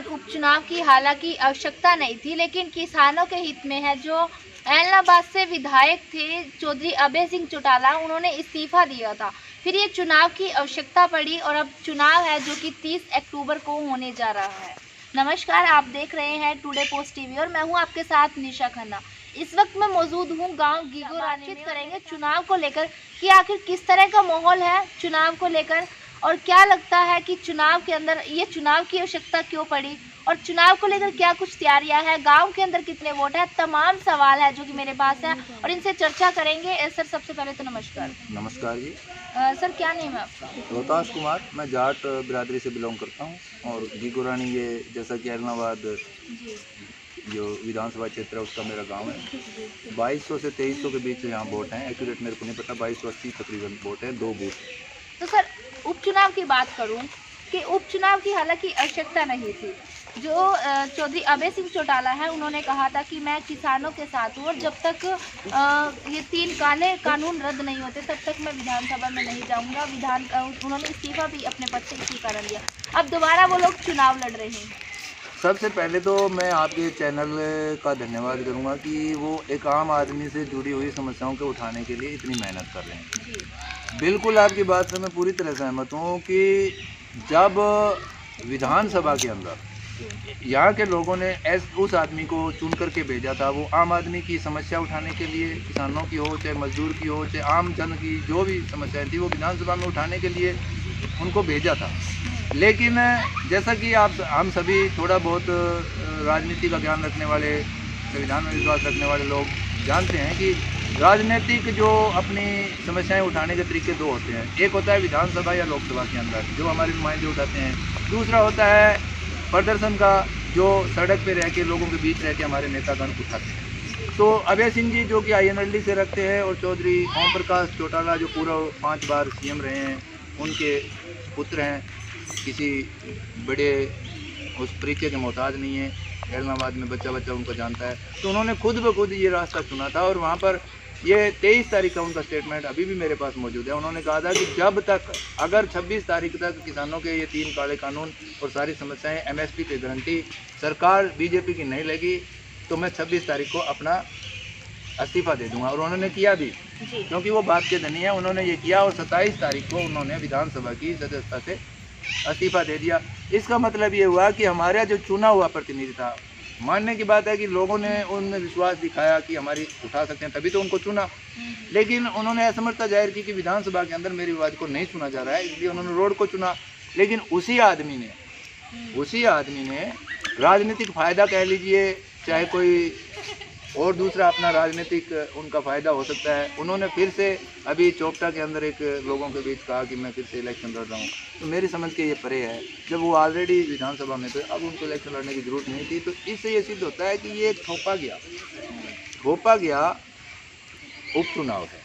उपचुनाव की हालांकि आवश्यकता नहीं थी, लेकिन किसानों के हित में है। जो ऐलनाबाद से विधायक थे चौधरी अभय सिंह चौटाला, उन्होंने इस्तीफा दिया था। फिर ये चुनाव की आवश्यकता पड़ी और अब चुनाव है जो कि 30 अक्टूबर को होने जा रहा है। नमस्कार, आप देख रहे हैं टुडे पोस्ट टीवी और मैं हूं आपके साथ निशा खन्ना। इस वक्त मैं मौजूद हूं गांव गीगो। बातचीत करेंगे चुनाव को लेकर कि आखिर किस तरह का माहौल है चुनाव को लेकर, और क्या लगता है कि चुनाव के अंदर ये चुनाव की आवश्यकता क्यों पड़ी, और चुनाव को लेकर क्या कुछ तैयारियां हैं, गांव के अंदर कितने वोट है। तमाम सवाल है जो कि मेरे पास है और इनसे चर्चा करेंगे। सर, सबसे पहले तो नमस्कार। नमस्कार जी। सर, क्या नेम है आपका? रोहतास कुमार। मैं जाट बिरादरी से बिलोंग करता हूँ और गीगो रानी, ये जैसा कि ऐलनाबाद जो विधानसभा क्षेत्र है उसका मेरा गांव है। 2200 से 2300 के बीच यहाँ वोट हैं। एक्यूरेट मेरे को नहीं पता, 2280 तकरीबन वोट हैं, 2 बूथ। तो सर, उपचुनाव की बात करूं कि उपचुनाव की हालांकि आवश्यकता नहीं थी। जो चौधरी अभय सिंह चौटाला है, उन्होंने कहा था कि मैं किसानों के साथ हूँ और जब तक ये 3 काले कानून रद्द नहीं होते तब तक मैं विधानसभा में नहीं जाऊंगा। उन्होंने इस्तीफा भी अपने पद से इसी कारण दिया। अब दोबारा वो लोग चुनाव लड़ रहे हैं। सबसे पहले तो मैं आपके चैनल का धन्यवाद करूँगा कि वो एक आम आदमी से जुड़ी हुई समस्याओं को उठाने के लिए इतनी मेहनत कर रहे हैं। जी। बिल्कुल आपकी बात से मैं पूरी तरह सहमत हूँ कि जब विधानसभा के अंदर यहाँ के लोगों ने उस आदमी को चुन करके भेजा था, वो आम आदमी की समस्या उठाने के लिए, किसानों की हो चाहे मजदूर की हो चाहे आम जन की जो भी समस्याएं थी वो विधानसभा में उठाने के लिए उनको भेजा था। लेकिन जैसा कि हम सभी थोड़ा बहुत राजनीति का ज्ञान रखने वाले, संविधान में विश्वास रखने वाले लोग जानते हैं कि राजनीतिक जो अपनी समस्याएं उठाने के तरीके 2 होते हैं। एक होता है विधानसभा या लोकसभा के अंदर जो हमारे नुमाइंदे उठाते हैं, दूसरा होता है प्रदर्शन का, जो सड़क पे रह के लोगों के बीच रह के हमारे नेतागण उठाते हैं। तो अभय सिंह जी जो कि INLD से रखते हैं, और चौधरी ओम प्रकाश चौटाला जो पूरा 5 बार CM रहे हैं, उनके पुत्र हैं, किसी बड़े उस परिचय के मोहताज नहीं है। ऐलनाबाद में बच्चा उनको जानता है। तो उन्होंने खुद ब खुद ये रास्ता चुना था और वहाँ पर ये 23 तारीख का उनका स्टेटमेंट अभी भी मेरे पास मौजूद है। उन्होंने कहा था कि जब तक अगर 26 तारीख तक किसानों के ये 3 काले कानून और सारी समस्याएं MSP पे गारंटी सरकार BJP की नहीं लगी तो मैं 26 तारीख को अपना इस्तीफा दे दूंगा। और उन्होंने किया भी, क्योंकि वो बात के धनी है। उन्होंने ये किया और 27 तारीख को उन्होंने विधानसभा की सदस्यता से इस्तीफा दे दिया। इसका मतलब ये हुआ कि हमारा जो चुना हुआ प्रतिनिधि था, मानने की बात है कि लोगों ने उनमें विश्वास दिखाया कि हमारी उठा सकते हैं, तभी तो उनको चुना। लेकिन उन्होंने असमर्थता जाहिर की कि विधानसभा के अंदर मेरी आवाज़ को नहीं सुना जा रहा है, इसलिए उन्होंने रोड को चुना। लेकिन उसी आदमी ने राजनीतिक फ़ायदा कह लीजिए, चाहे कोई और दूसरा अपना राजनीतिक उनका फ़ायदा हो सकता है, उन्होंने फिर से अभी चोपटा के अंदर एक लोगों के बीच कहा कि मैं फिर से इलेक्शन लड़ रहा हूँ। तो मेरी समझ के ये परे है, जब वो ऑलरेडी विधानसभा में थे, अब उनको इलेक्शन लड़ने की ज़रूरत नहीं थी। तो इससे ये सिद्ध होता है कि ये थोपा गया उपचुनाव है।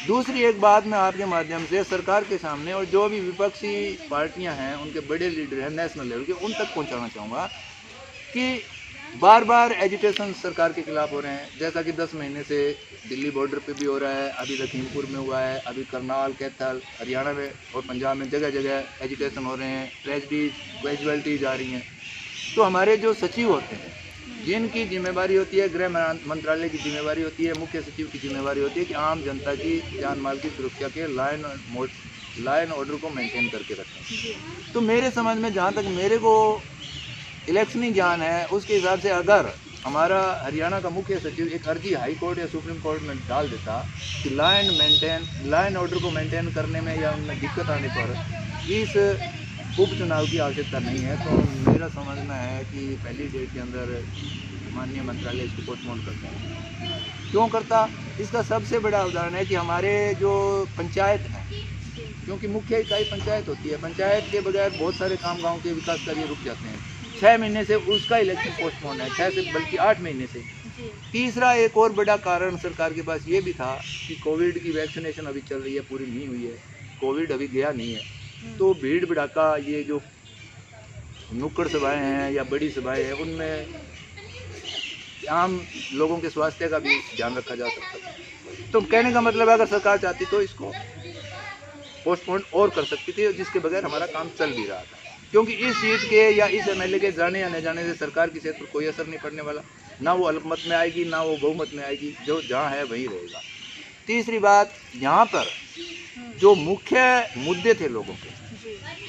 दूसरी एक बात मैं आपके माध्यम से सरकार के सामने और जो भी विपक्षी पार्टियाँ हैं, उनके बड़े लीडर हैं नेशनल लेवल के, उन तक पहुँचाना चाहूँगा कि बार बार एजुटेशन सरकार के खिलाफ हो रहे हैं। जैसा कि 10 महीने से दिल्ली बॉर्डर पे भी हो रहा है, अभी लखीमपुर में हुआ है, अभी करनाल, कैथल, हरियाणा में और पंजाब में जगह जगह एजुटेशन हो रहे हैं, ट्रेजडीज, कैजुअलिटीज आ रही हैं। तो हमारे जो सचिव होते हैं, जिनकी जिम्मेवारी होती है, गृह मंत्रालय की जिम्मेवारी होती है, मुख्य सचिव की जिम्मेवारी होती है कि आम जनता की जान माल की सुरक्षा के लाइन ऑर्डर को मेंटेन करके रखें। तो मेरे समझ में, जहाँ तक मेरे को इलेक्शनी ज्ञान है, उसके हिसाब से अगर हमारा हरियाणा का मुख्य सचिव एक अर्जी हाई कोर्ट या सुप्रीम कोर्ट में डाल देता कि लाइन ऑर्डर को मेंटेन करने में या उनमें दिक्कत आने पर इस उपचुनाव की आवश्यकता नहीं है, तो मेरा समझना है कि पहली डेट के अंदर माननीय मंत्रालय इसको पोस्टपोन करता है। क्यों करता? इसका सबसे बड़ा उदाहरण है कि हमारे जो पंचायत है, क्योंकि मुख्य इकाई पंचायत होती है, पंचायत के बगैर बहुत सारे काम गाँव के विकास कार्य रुक जाते हैं। 6 महीने से उसका इलेक्शन पोस्टपोन है, 6 से बल्कि 8 महीने से। तीसरा एक और बड़ा कारण सरकार के पास ये भी था कि कोविड की वैक्सीनेशन अभी चल रही है, पूरी नहीं हुई है, कोविड अभी गया नहीं है। तो भीड़ भड़ाका, ये जो नुक्कड़ सभाएं हैं या बड़ी सभाएं हैं, उनमें आम लोगों के स्वास्थ्य का भी ध्यान रखा जा सकता है। तो कहने का मतलब है, अगर सरकार चाहती तो इसको पोस्टपोन और कर सकती थी, जिसके बगैर हमारा काम चल भी रहा था। क्योंकि इस सीट के या इस एमएलए के जाने या न जाने से सरकार की सेहत पर कोई असर नहीं पड़ने वाला, ना वो अल्पमत में आएगी ना वो बहुमत में आएगी, जो जहाँ है वहीं रहेगा। तीसरी बात, यहाँ पर जो मुख्य मुद्दे थे लोगों के,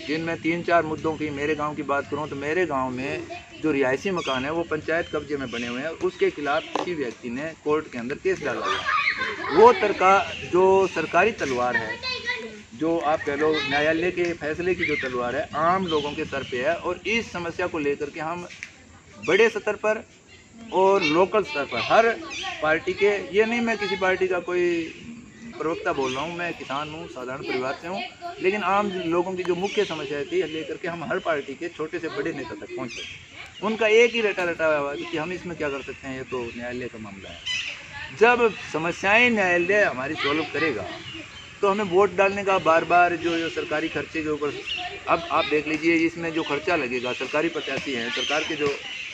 जिनमें 3-4 मुद्दों की मेरे गांव की बात करूं तो मेरे गांव में जो रिहायशी मकान है वो पंचायत कब्जे में बने हुए हैं, उसके खिलाफ किसी व्यक्ति ने कोर्ट के अंदर केस डाला है। वो जो सरकारी तलवार है, जो आप कह लो न्यायालय के फैसले की जो तलवार है, आम लोगों के सर पे है। और इस समस्या को लेकर के हम बड़े स्तर पर और लोकल स्तर पर हर पार्टी के, ये नहीं मैं किसी पार्टी का कोई प्रवक्ता बोल रहा हूँ, मैं किसान हूँ, साधारण परिवार से हूँ, लेकिन आम लोगों की जो मुख्य समस्या थी लेकर के हम हर पार्टी के छोटे से बड़े नेता तक पहुँचे। उनका एक ही रटा हुआ कि हम इसमें क्या कर सकते हैं, ये तो न्यायालय का मामला है। जब समस्याएं न्यायालय हमारी सॉल्व करेगा तो हमें वोट डालने का बार बार जो सरकारी खर्चे के ऊपर, अब आप देख लीजिए इसमें जो खर्चा लगेगा, सरकारी प्रत्याशी हैं, सरकार के जो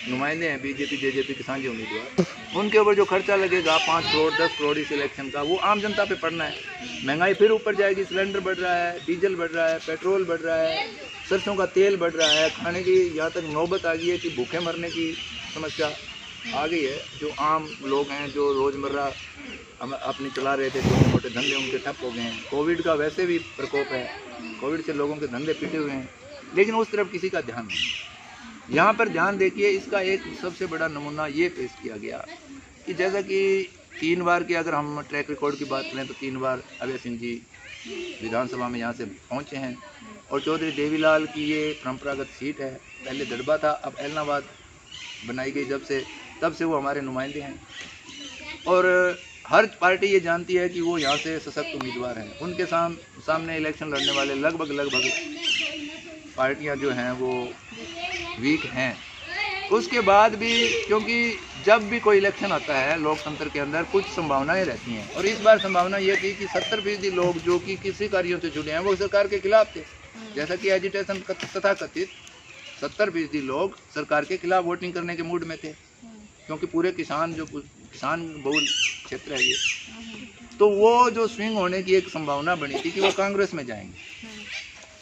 नुमाइंदे हैं, बीजेपी जेजेपी किसान जी उम्मीदवार, उनके ऊपर जो खर्चा लगेगा 5 करोड़ 10 करोड़ इस इलेक्शन का, वो आम जनता पे पड़ना है। महंगाई फिर ऊपर जाएगी, सिलेंडर बढ़ रहा है, डीजल बढ़ रहा है, पेट्रोल बढ़ रहा है, सरसों का तेल बढ़ रहा है, खाने की यहाँ तक नौबत आ गई है कि भूखे मरने की समस्या आ गई है। जो आम लोग हैं जो रोज़मर्रा हम अपनी चला रहे थे, छोटे मोटे धंधे उनके ठप हो गए हैं। कोविड का वैसे भी प्रकोप है, कोविड से लोगों के धंधे पिटे हुए हैं, लेकिन उस तरफ किसी का ध्यान नहीं। यहाँ पर ध्यान देखिए, इसका एक सबसे बड़ा नमूना ये पेश किया गया कि जैसा कि 3 बार की अगर हम ट्रैक रिकॉर्ड की बात करें तो 3 बार अभय सिंह जी विधानसभा में यहाँ से पहुँचे हैं। और चौधरी देवीलाल की ये परंपरागत सीट है, पहले दड़बा था, अब एलनाबाद बनाई गई तब से वो हमारे नुमाइंदे हैं। और हर पार्टी ये जानती है कि वो यहाँ से सशक्त उम्मीदवार हैं। उनके सामने इलेक्शन लड़ने वाले लगभग पार्टियाँ जो हैं वो वीक हैं। उसके बाद भी, क्योंकि जब भी कोई इलेक्शन आता है लोकतंत्र के अंदर कुछ संभावनाएं रहती हैं, और इस बार संभावना ये थी कि 70% लोग जो कि किसी कार्यों से जुड़े हैं वो सरकार के खिलाफ थे। जैसा कि एजिटेशन तथा कथित 70% लोग सरकार के खिलाफ वोटिंग करने के मूड में थे, क्योंकि पूरे किसान बहुल क्षेत्र है ये, तो वो जो स्विंग होने की एक संभावना बनी थी कि वो कांग्रेस में जाएंगे,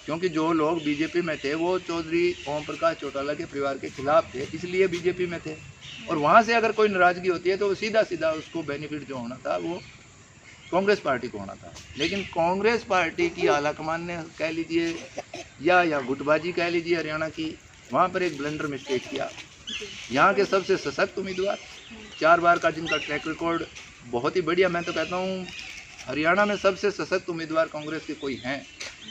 क्योंकि जो लोग बीजेपी में थे वो चौधरी ओम प्रकाश चौटाला के परिवार के खिलाफ थे, इसलिए बीजेपी में थे। और वहाँ से अगर कोई नाराज़गी होती है तो सीधा उसको बेनिफिट जो होना था वो कांग्रेस पार्टी को होना था। लेकिन कांग्रेस पार्टी की आलाकमान ने कह लीजिए या गुटबाजी कह लीजिए हरियाणा की, वहाँ पर एक ब्लंडर मिस्टेक किया। यहाँ के सबसे सशक्त उम्मीदवार 4 बार का जिनका ट्रैक रिकॉर्ड बहुत ही बढ़िया, मैं तो कहता हूँ हरियाणा में सबसे सशक्त उम्मीदवार कांग्रेस के कोई हैं,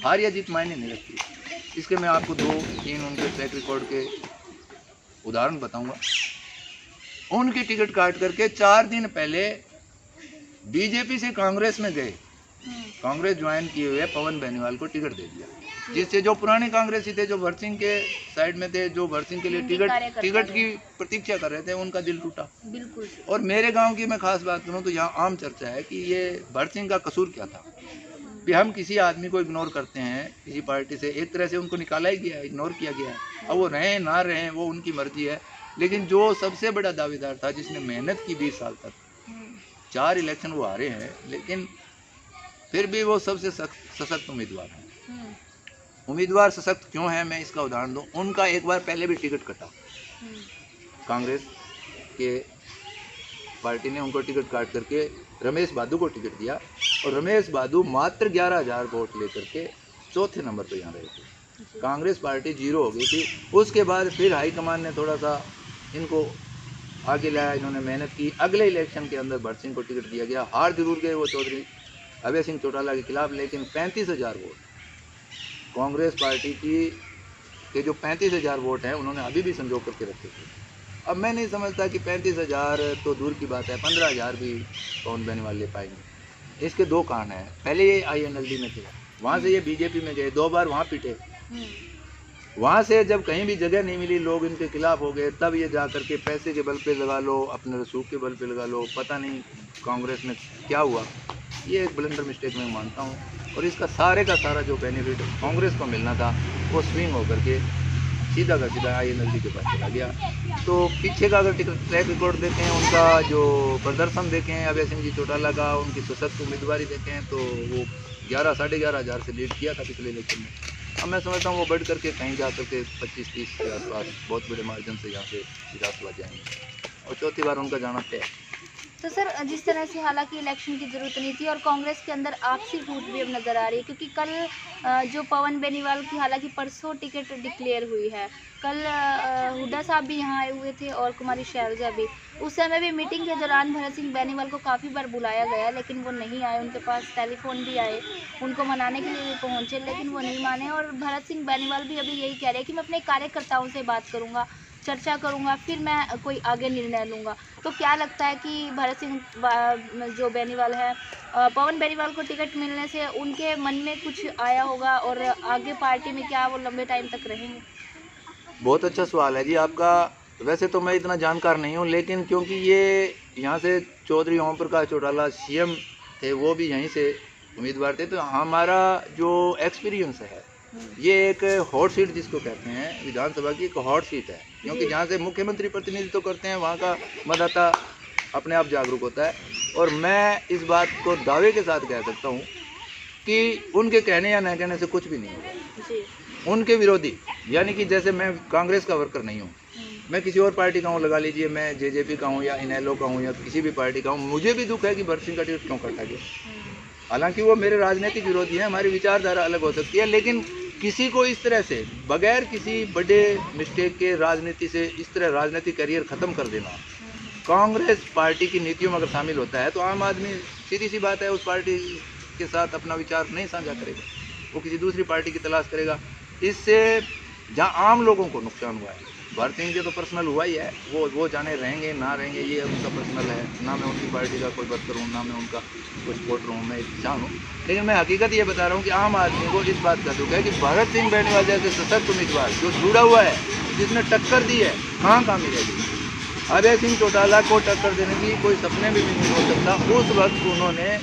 हार या जीत मायने नहीं रखती। इसके मैं आपको 2-3 उनके ट्रैक रिकॉर्ड के उदाहरण बताऊंगा। उनकी टिकट काट करके 4 दिन पहले बीजेपी से कांग्रेस में गए, कांग्रेस ज्वाइन किए हुए पवन बेनीवाल को टिकट दे दिया, जिससे जो पुराने कांग्रेसी थे, जो भरत सिंह के साइड में थे, जो भरत सिंह के लिए टिकट की प्रतीक्षा कर रहे थे, उनका दिल टूटा। बिल्कुल। और मेरे गांव की मैं खास बात करूं तो यहाँ आम चर्चा है कि ये भरत सिंह का कसूर क्या था कि हम किसी आदमी को इग्नोर करते हैं, किसी पार्टी से एक तरह से उनको निकाला ही गया है, इग्नोर किया गया है। अब वो रहें ना रहें वो उनकी मर्जी है, लेकिन जो सबसे बड़ा दावेदार था, जिसने मेहनत की 20 साल तक, 4 इलेक्शन वो हारे हैं, लेकिन फिर भी वो सबसे सशक्त उम्मीदवार हैं। उम्मीदवार सशक्त क्यों है, मैं इसका उदाहरण दूं। उनका एक बार पहले भी टिकट कटा, कांग्रेस के पार्टी ने उनको टिकट काट करके रमेश बादू को टिकट दिया, और रमेश बादू मात्र 11,000 वोट लेकर के 4थे नंबर पर यहाँ रहे थे। कांग्रेस पार्टी 0 हो गई थी। उसके बाद फिर हाईकमान ने थोड़ा सा इनको आगे लाया, इन्होंने मेहनत की। अगले इलेक्शन के अंदर भरत सिंह को टिकट दिया गया, हार जरूर गए वो चौधरी अभय सिंह चौटाला के खिलाफ, लेकिन 35,000 वोट कांग्रेस पार्टी के जो 35,000 वोट हैं उन्होंने अभी भी संजो करके रखे थे। अब मैं नहीं समझता कि 35,000 तो दूर की बात है, 15,000 भी पवन बेनीवाल ले पाएंगे। इसके 2 कारण हैं। पहले ये INLD में थे, वहाँ से ये बीजेपी में गए, 2 बार वहाँ पिटे, वहाँ से जब कहीं भी जगह नहीं मिली, लोग इनके खिलाफ हो गए, तब ये जा करके पैसे के बल पे लगा लो, अपने रसूख के बल पे लगा लो, पता नहीं कांग्रेस में क्या हुआ। ये एक ब्लंडर मिस्टेक मैं मानता हूँ, और इसका सारे का सारा जो बेनिफिट कांग्रेस को मिलना था वो स्विंग होकर के सीधा का सीधा INLD के पास चला गया। तो पीछे का अगर ट्रैक रिकॉर्ड देखें, उनका जो प्रदर्शन देखें अभय सिंह जी चौटाला का, उनकी सशक्त उम्मीदवारी देखें, तो वो 11 साढ़े 11 हज़ार से लीड किया था पिछले इलेक्शन में। अब मैं समझता हूँ वो बढ़ करके कहीं जा करके 25-30 के आसपास बहुत बड़े मार्जिन से यहाँ से विधानसभा जाएंगे और चौथी बार उनका जाना तय है। तो सर जिस तरह से हालांकि इलेक्शन की ज़रूरत नहीं थी और कांग्रेस के अंदर आपसी फूट भी अब नज़र आ रही है, क्योंकि कल जो पवन बेनीवाल की हालांकि परसों टिकट डिक्लेयर हुई है, कल हुड्डा साहब भी यहाँ आए हुए थे और कुमारी शैलजा भी। उस समय भी मीटिंग के दौरान भरत सिंह बेनीवाल को काफ़ी बार बुलाया गया लेकिन वो नहीं आए, उनके पास टेलीफोन भी आए, उनको मनाने के लिए भी पहुँचे लेकिन वो नहीं माने। और भरत सिंह बेनीवाल भी अभी यही कह रहे हैं कि मैं अपने कार्यकर्ताओं से बात करूँगा, चर्चा करूँगा, फिर मैं कोई आगे निर्णय लूँगा। तो क्या लगता है कि भरत सिंह जो बेनीवाल है, पवन बेनीवाल को टिकट मिलने से उनके मन में कुछ आया होगा और आगे पार्टी में क्या वो लंबे टाइम तक रहेंगे? बहुत अच्छा सवाल है जी आपका। वैसे तो मैं इतना जानकार नहीं हूँ, लेकिन क्योंकि ये यहाँ से चौधरी ओम प्रकाश चौटाला सीएम थे, वो भी यहीं से उम्मीदवार थे, तो हमारा जो एक्सपीरियंस है ये एक हॉट सीट जिसको कहते हैं विधानसभा की एक हॉट सीट है, क्योंकि जहाँ से मुख्यमंत्री प्रतिनिधित्व करते हैं वहाँ का मतदाता अपने आप जागरूक होता है। और मैं इस बात को दावे के साथ कह सकता हूँ कि उनके कहने या न कहने से कुछ भी नहीं होगा। उनके विरोधी, यानी कि जैसे मैं कांग्रेस का वर्कर नहीं हूँ, मैं किसी और पार्टी का हूँ, लगा लीजिए मैं जेजेपी का हूँ या इनेलो का हूँ या किसी भी पार्टी का हूँ, मुझे भी दुख है कि भरत सिंह का टिकट क्यों कटा गया। हालांकि वो मेरे राजनीतिक विरोधी हैं, हमारी विचारधारा अलग हो सकती है, लेकिन किसी को इस तरह से बगैर किसी बड़े मिस्टेक के राजनीति से इस तरह राजनीतिक करियर ख़त्म कर देना, कांग्रेस पार्टी की नीतियों में अगर शामिल होता है तो आम आदमी सीधी सी बात है उस पार्टी के साथ अपना विचार नहीं साझा करेगा, वो किसी दूसरी पार्टी की तलाश करेगा। इससे जहां आम लोगों को नुकसान हुआ है, भरत सिंह के तो पर्सनल हुआ ही है, वो जाने रहेंगे ना रहेंगे ये उनका पर्सनल है, ना मैं उनकी पार्टी का कोई वर्कर हूँ, ना मैं उनका कोई सपोर्टर हूँ, मैं किसान हूँ। लेकिन मैं हकीकत ये बता रहा हूँ कि आम आदमी को इस बात का दुख है कि भरत सिंह बेनीवाल जैसे सशक्त उम्मीदवार जो जुड़ा हुआ है, जिसने टक्कर दी है, कहाँ मिलेगी। अभय सिंह चौटाला को टक्कर देने की कोई सपने में भी नहीं हो सकता। उस वक्त उन्होंने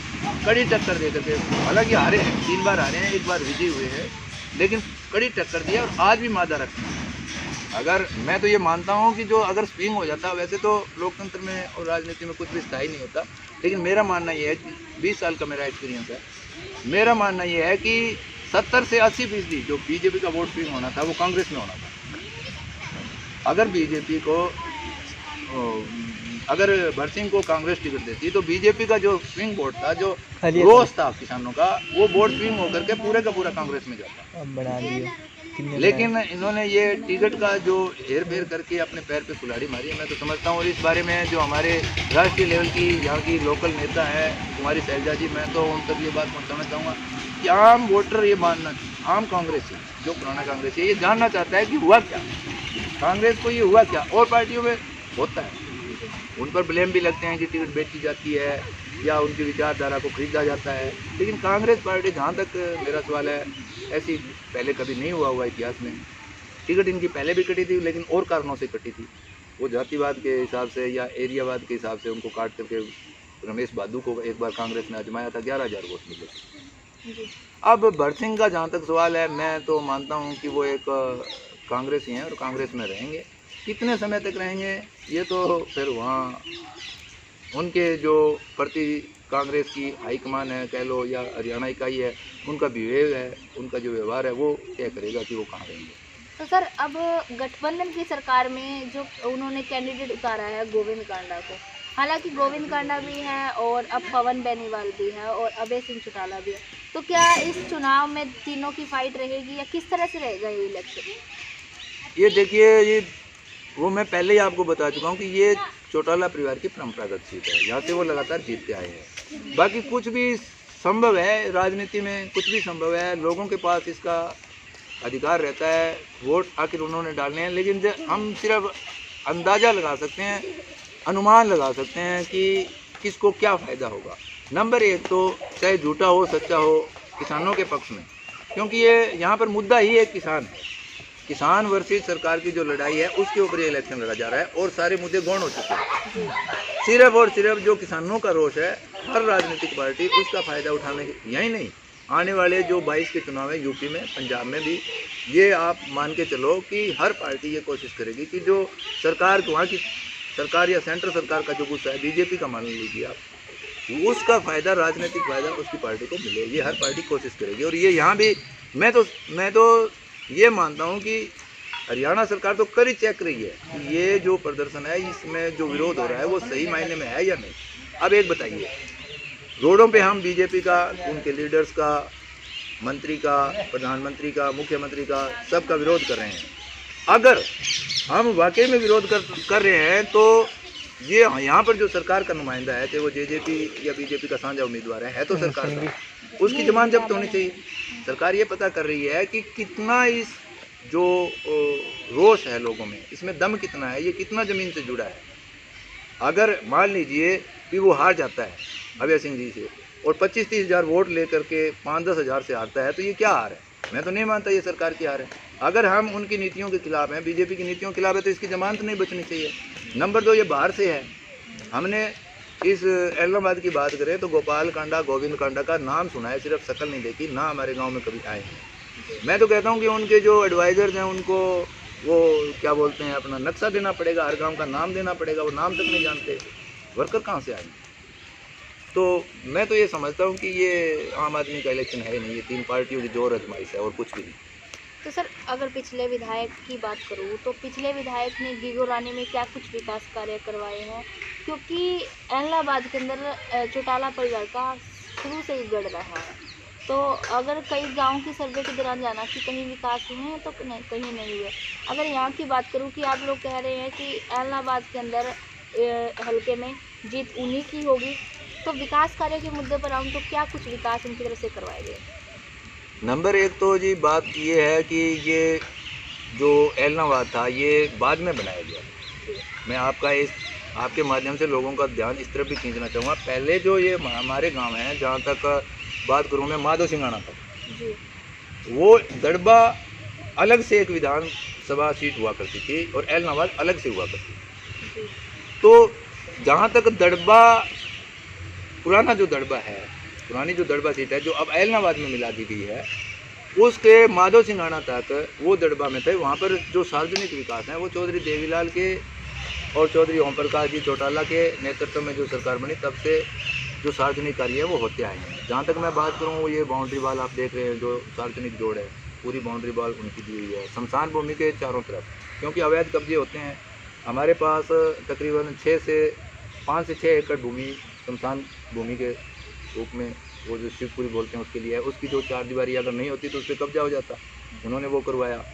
कड़ी टक्कर दे करके, हालांकि हारे हैं, 3 बार हारे हैं, 1 बार विजयी हुए हैं, लेकिन कड़ी टक्कर दी है और आज भी मादा रखते हैं। अगर मैं तो ये मानता हूँ कि जो अगर स्विंग हो जाता, वैसे तो लोकतंत्र में और राजनीति में कुछ भी स्थायी नहीं होता, लेकिन मेरा मानना ये है कि 20 साल का मेरा एक्सपीरियंस है, मेरा मानना ये है कि 70 से 80% जो बीजेपी का वोट स्विंग होना था वो कांग्रेस में होना था। अगर बीजेपी को अगर भरत सिंह को कांग्रेस टिकट देती तो बीजेपी का जो स्विंग वोट था, जो रोष था किसानों का, वो वोट स्विंग होकर के पूरे का पूरा कांग्रेस में जाता। लेकिन इन्होंने ये टिकट का जो हेर फेर करके अपने पैर पे कुल्हाड़ी मारी है, मैं तो समझता हूँ। और इस बारे में जो हमारे राष्ट्रीय लेवल की यहाँ की लोकल नेता है कुमारी शैलजा जी, मैं तो उन तक ये बात पहुँचाना चाहूँगा कि आम वोटर ये मानना, आम कांग्रेसी जो पुराना कांग्रेसी है, ये जानना चाहता है कि हुआ क्या, कांग्रेस को ये हुआ क्या। और पार्टियों में होता है, उन पर ब्लेम भी लगते हैं कि टिकट बेची जाती है या उनकी विचारधारा को खरीदा जाता है, लेकिन कांग्रेस पार्टी, जहाँ तक मेरा सवाल है, ऐसी पहले कभी नहीं हुआ इतिहास में। टिकट इनकी पहले भी कटी थी, लेकिन और कारणों से कटी थी। वो जातिवाद के हिसाब से या एरियावाद के हिसाब से उनको काट करके रमेश बादू को एक बार कांग्रेस ने आजमाया था, 11,000 वोट मिले। अब भरत सिंह का जहाँ तक सवाल है, मैं तो मानता हूँ कि वो एक कांग्रेसी हैं और कांग्रेस में रहेंगे। कितने समय तक रहेंगे ये तो फिर वहाँ उनके जो प्रति कांग्रेस की हाईकमान है कह लो या हरियाणा इकाई है, उनका बिहेव है, उनका जो व्यवहार है, वो तय करेगा कि वो कहाँ रहेंगे। तो सर अब गठबंधन की सरकार में जो उन्होंने कैंडिडेट उतारा है गोविंद कांडा को, हालांकि गोविंद कांडा भी है और अब पवन बेनीवाल भी है और अभय सिंह चौटाला भी है, तो क्या इस चुनाव में तीनों की फाइट रहेगी या किस तरह से रहेगा ये इलेक्शन? ये देखिए, ये वो मैं पहले ही आपको बता चुका हूँ कि ये चौटाला परिवार की परंपरागत सीट है, यहाँ से वो लगातार जीतते आए हैं। बाकी कुछ भी संभव है, राजनीति में कुछ भी संभव है, लोगों के पास इसका अधिकार रहता है, वोट आखिर उन्होंने डालने हैं। लेकिन हम सिर्फ अंदाज़ा लगा सकते हैं, अनुमान लगा सकते हैं कि किसको क्या फ़ायदा होगा। नंबर 1 तो चाहे झूठा हो सच्चा हो, किसानों के पक्ष में, क्योंकि ये यहाँ पर मुद्दा ही एक किसान है। किसान वर्सेस सरकार की जो लड़ाई है उसके ऊपर ये इलेक्शन लड़ा जा रहा है और सारे मुद्दे गौण हो चुके हैं। सिर्फ और सिर्फ जो किसानों का रोष है, हर राजनीतिक पार्टी उसका फ़ायदा उठाने के, यही नहीं, आने वाले जो 22 के चुनाव है यूपी में, पंजाब में भी, ये आप मान के चलो कि हर पार्टी ये कोशिश करेगी कि जो सरकार, वहाँ की सरकार या सेंट्रल सरकार का जो गुस्सा है, बीजेपी का मान लीजिए आप, उसका फ़ायदा, राजनीतिक फ़ायदा उसकी पार्टी को मिले, ये हर पार्टी कोशिश करेगी। और ये यहाँ भी मैं तो ये मानता हूँ कि हरियाणा सरकार तो कर ही चेक रही है कि ये जो प्रदर्शन है, इसमें जो विरोध हो रहा है वो सही मायने में है या नहीं। अब एक बताइए, रोडों पे हम बीजेपी का, उनके लीडर्स का, मंत्री का, प्रधानमंत्री का, मुख्यमंत्री का, सबका विरोध कर रहे हैं। अगर हम वाकई में विरोध कर रहे हैं तो ये यहाँ पर जो सरकार का नुमाइंदा है, चाहे वो जेजेपी या बीजेपी का साझा उम्मीदवार है तो सरकार का, उसकी जमानत जब्त होनी चाहिए। सरकार ये पता कर रही है कि कितना इस जो रोष है लोगों में, इसमें दम कितना है, ये कितना ज़मीन से जुड़ा है। अगर मान लीजिए कि वो हार जाता है अभय सिंह जी से और 25-30 हज़ार वोट लेकर के 5-10 हज़ार से हारता है, तो ये क्या हार है? मैं तो नहीं मानता ये सरकार की हार है। अगर हम उनकी नीतियों के खिलाफ हैं, बीजेपी की नीतियों के खिलाफ है, तो इसकी जमानत नहीं बचनी चाहिए। नंबर 2, ये बाहर से है। हमने इस एलनाबाद की बात करें तो गोपाल कांडा, गोविंद कांडा का नाम सुना है, सिर्फ शक्ल नहीं देखी, ना हमारे गांव में कभी आए हैं। मैं तो कहता हूं कि उनके जो एडवाइज़र्स हैं उनको वो क्या बोलते हैं, अपना नक्शा देना पड़ेगा, हर गांव का नाम देना पड़ेगा। वो नाम तक नहीं जानते, वर्कर कहाँ से आएंगे? तो मैं तो ये समझता हूँ कि ये आम आदमी का इलेक्शन है नहीं, ये 3 पार्टियों की जोर आजमाइश है और कुछ भी नहीं। तो सर, अगर पिछले विधायक की बात करूँ तो पिछले विधायक ने गिगोरानी में क्या कुछ विकास कार्य करवाए हैं? क्योंकि एलनाबाद के अंदर चौटाला परिवार का शुरू से ही गढ़ रहा है, तो अगर कई गांव की सर्वे के दौरान जाना कि कहीं विकास हुए हैं तो कहीं नहीं हुए। अगर यहाँ की बात करूँ कि आप लोग कह रहे हैं कि एलनाबाद के अंदर हल्के में जीत उन्हीं की होगी, तो विकास कार्य के मुद्दे पर आऊँ तो क्या कुछ विकास उनकी तरफ से करवाए गए? नंबर 1 तो जी बात ये है कि ये जो एलनाबाद था ये बाद में बनाया गया। मैं आपके माध्यम से लोगों का ध्यान इस तरफ भी खींचना चाहूँगा। पहले जो ये हमारे गांव हैं, जहाँ तक बात करूँ मैं माधो सिंगाना तक, वो दड़बा अलग से एक विधानसभा सीट हुआ करती थी और एलनाबाद अलग से हुआ करती थी। तो जहाँ तक दड़बा, पुराना जो दड़बा है, पुरानी जो दड़बा सीट है जो अब एलनाबाद में मिला दी गई है, उसके माधो सिंगाना तक वो दड़बा में थे। वहाँ पर जो सार्वजनिक विकास है वो चौधरी देवीलाल के और चौधरी ओम प्रकाश जी चौटाला के नेतृत्व में जो सरकार बनी तब से जो सार्वजनिक कार्य है वो होते आए हैं। जहाँ तक मैं बात करूँ, ये बाउंड्री वाल आप देख रहे हैं, जो सार्वजनिक जोड़ है, पूरी बाउंड्री वाल उनकी दी हुई है शमशान भूमि के चारों तरफ, क्योंकि अवैध कब्जे होते हैं। हमारे पास तकरीबन 5 से 6 एकड़ भूमि शमशान भूमि के रूप में, वो जो शिवपुरी बोलते हैं उसके लिए है। उसकी जो 4 दीवारी अगर नहीं होती तो उस पर कब्जा हो जाता, उन्होंने वो करवाया।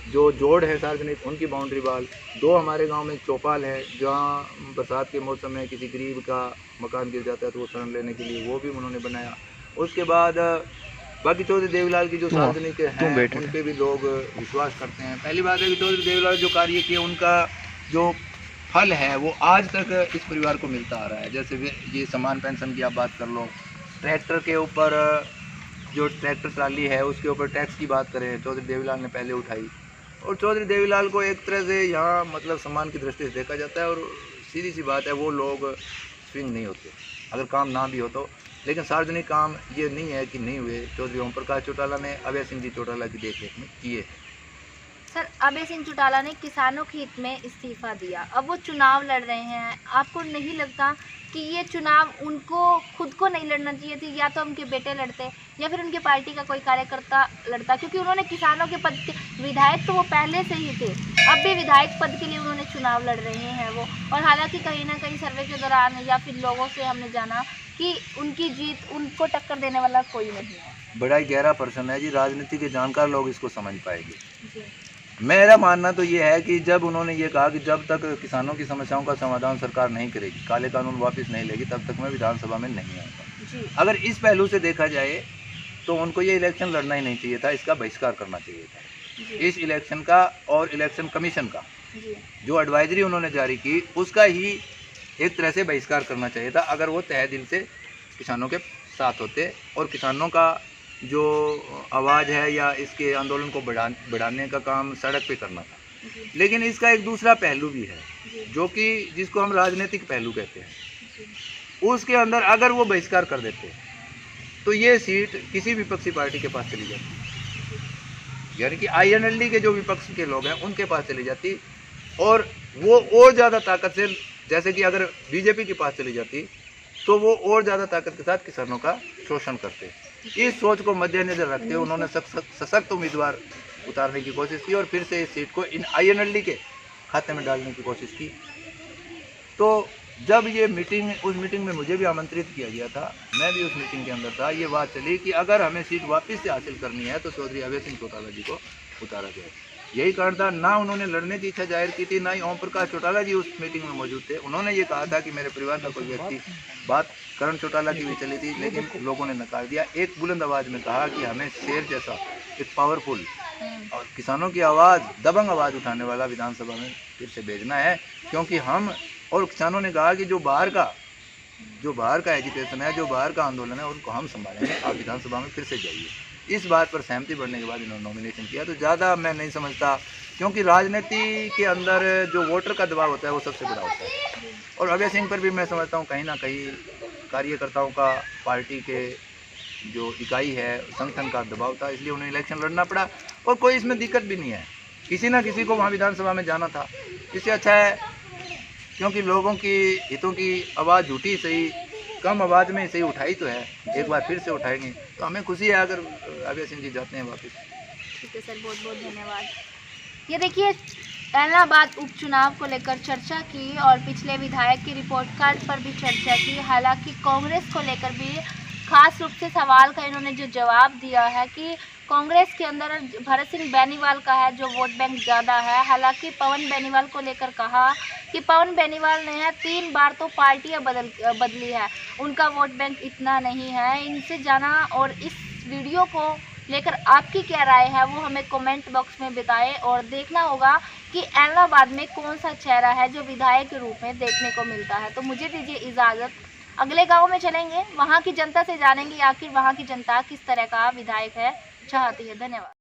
जो जोड़ है सार्वजनिक, उनकी बाउंड्री वाल। 2 हमारे गांव में चौपाल है, जहां बरसात के मौसम में किसी गरीब का मकान गिर जाता है तो वो शरण लेने के लिए वो भी उन्होंने बनाया। उसके बाद बाकी चौधरी देवीलाल की जो सार्वजनिक है उन पर भी लोग विश्वास करते हैं। पहली बात है कि चौधरी देवीलाल जो कार्य किए उनका जो फल है वो आज तक इस परिवार को मिलता आ रहा है। जैसे ये समान पेंशन की आप बात कर लो, ट्रैक्टर के ऊपर जो ट्रैक्टर ट्राली है उसके ऊपर टैक्स की बात करें, चौधरी देवीलाल ने पहले उठाई। और चौधरी देवीलाल को एक तरह से यहाँ मतलब सम्मान की दृष्टि से देखा जाता है। और सीधी सी बात है, वो लोग स्विंग नहीं होते अगर काम ना भी हो तो। लेकिन सार्वजनिक काम ये नहीं है कि नहीं हुए, चौधरी ओम प्रकाश चौटाला ने अभय सिंह जी चौटाला की देखरेख में किए। सर, अभय सिंह चौटाला ने किसानों के हित में इस्तीफा दिया, अब वो चुनाव लड़ रहे हैं। आपको नहीं लगता कि ये चुनाव उनको खुद को नहीं लड़ना चाहिए थी, या तो उनके बेटे लड़ते या फिर उनके पार्टी का कोई कार्यकर्ता लड़ता? क्योंकि उन्होंने किसानों के पद के विधायक तो वो पहले से ही थे, अब भी विधायक पद के लिए उन्होंने चुनाव लड़ रहे हैं वो। और हालांकि कहीं ना कहीं सर्वे के दौरान या फिर लोगों से हमने जाना कि उनकी जीत उनको टक्कर देने वाला कोई नहीं है। बड़ा ही गहरा प्रश्न है जी, राजनीति के जानकार लोग इसको समझ पाएंगे। मेरा मानना तो ये है कि जब उन्होंने ये कहा कि जब तक किसानों की समस्याओं का समाधान सरकार नहीं करेगी, काले कानून वापस नहीं लेगी, तब तक मैं विधानसभा में नहीं आऊँगा। अगर इस पहलू से देखा जाए तो उनको ये इलेक्शन लड़ना ही नहीं चाहिए था, इसका बहिष्कार करना चाहिए था। इस इलेक्शन का और इलेक्शन कमीशन का जो एडवाइजरी उन्होंने जारी की उसका ही एक तरह से बहिष्कार करना चाहिए था, अगर वो तहे दिल से किसानों के साथ होते और किसानों का जो आवाज़ है या इसके आंदोलन को बढ़ाने का काम सड़क पे करना था। लेकिन इसका एक दूसरा पहलू भी है जो कि जिसको हम राजनीतिक पहलू कहते हैं। उसके अंदर अगर वो बहिष्कार कर देते तो ये सीट किसी विपक्षी पार्टी के पास चली जाती, यानी कि INLD के जो विपक्ष के लोग हैं उनके पास चली जाती, और वो और ज़्यादा ताकत से, जैसे कि अगर बीजेपी के पास चली जाती तो वो और ज़्यादा ताकत के साथ किसानों का शोषण करते। इस सोच को मद्देनजर रखते हुए उन्होंने सशक्त उम्मीदवार उतारने की कोशिश की और फिर से इस सीट को इन INLD के खाते में डालने की कोशिश की। तो जब ये मीटिंग, उस मीटिंग में मुझे भी आमंत्रित किया गया था, मैं भी उस मीटिंग के अंदर था, ये बात चली कि अगर हमें सीट वापस से हासिल करनी है तो चौधरी अभय सिंह चौटाला जी को उतारा जाए। यही कारण था, ना उन्होंने लड़ने की इच्छा जाहिर की थी, ना ही ओम प्रकाश चौटाला जी उस मीटिंग में मौजूद थे। उन्होंने ये कहा था कि मेरे परिवार का कोई व्यक्ति, बात करण चौटाला की भी चली थी, लेकिन लोगों ने नकार दिया। एक बुलंद आवाज़ में कहा कि हमें शेर जैसा एक पावरफुल और किसानों की आवाज़, दबंग आवाज़ उठाने वाला विधानसभा में फिर से भेजना है, क्योंकि हम, और किसानों ने कहा कि जो बाहर का एजिटेशन है, जो बाहर का आंदोलन है, उनको हम संभालेंगे, आप विधानसभा में फिर से जाइए। इस बात पर सहमति बढ़ने के बाद इन्होंने नॉमिनेशन किया। तो ज़्यादा मैं नहीं समझता, क्योंकि राजनीति के अंदर जो वोटर का दबाव होता है वो सबसे बड़ा होता है। और अभय सिंह पर भी मैं समझता हूँ कहीं ना कहीं कार्यकर्ताओं का, पार्टी के जो इकाई है, संगठन का दबाव था, इसलिए उन्हें इलेक्शन लड़ना पड़ा। और कोई इसमें दिक्कत भी नहीं है, किसी ना किसी को वहाँ विधानसभा में जाना था। इससे अच्छा है, क्योंकि लोगों की हितों की आवाज़ झूठी सही, कम आवाज़ में सही उठाई तो है, एक बार फिर से उठाएंगे तो हमें खुशी है अगर अभय सिंह जी जाते हैं वापस। ठीक है सर, बहुत बहुत धन्यवाद। ये देखिए, इलाहाबाद उपचुनाव को लेकर चर्चा की और पिछले विधायक की रिपोर्ट कार्ड पर भी चर्चा की। हालांकि कांग्रेस को लेकर भी खास रूप से सवाल का इन्होंने जो जवाब दिया है कि कांग्रेस के अंदर भरत सिंह बेनीवाल का है जो वोट बैंक ज़्यादा है। हालांकि पवन बेनीवाल को लेकर कहा कि पवन बेनीवाल ने है 3 बार तो पार्टियां बदली है, उनका वोट बैंक इतना नहीं है। इनसे जाना, और इस वीडियो को लेकर आपकी क्या राय है वो हमें कमेंट बॉक्स में बताएं। और देखना होगा कि इलाहाबाद में कौन सा चेहरा है जो विधायक के रूप में देखने को मिलता है। तो मुझे दीजिए इजाज़त, अगले गाँव में चलेंगे, वहाँ की जनता से जानेंगे आखिर वहाँ की जनता किस तरह का विधायक है चाहती है। धन्यवाद।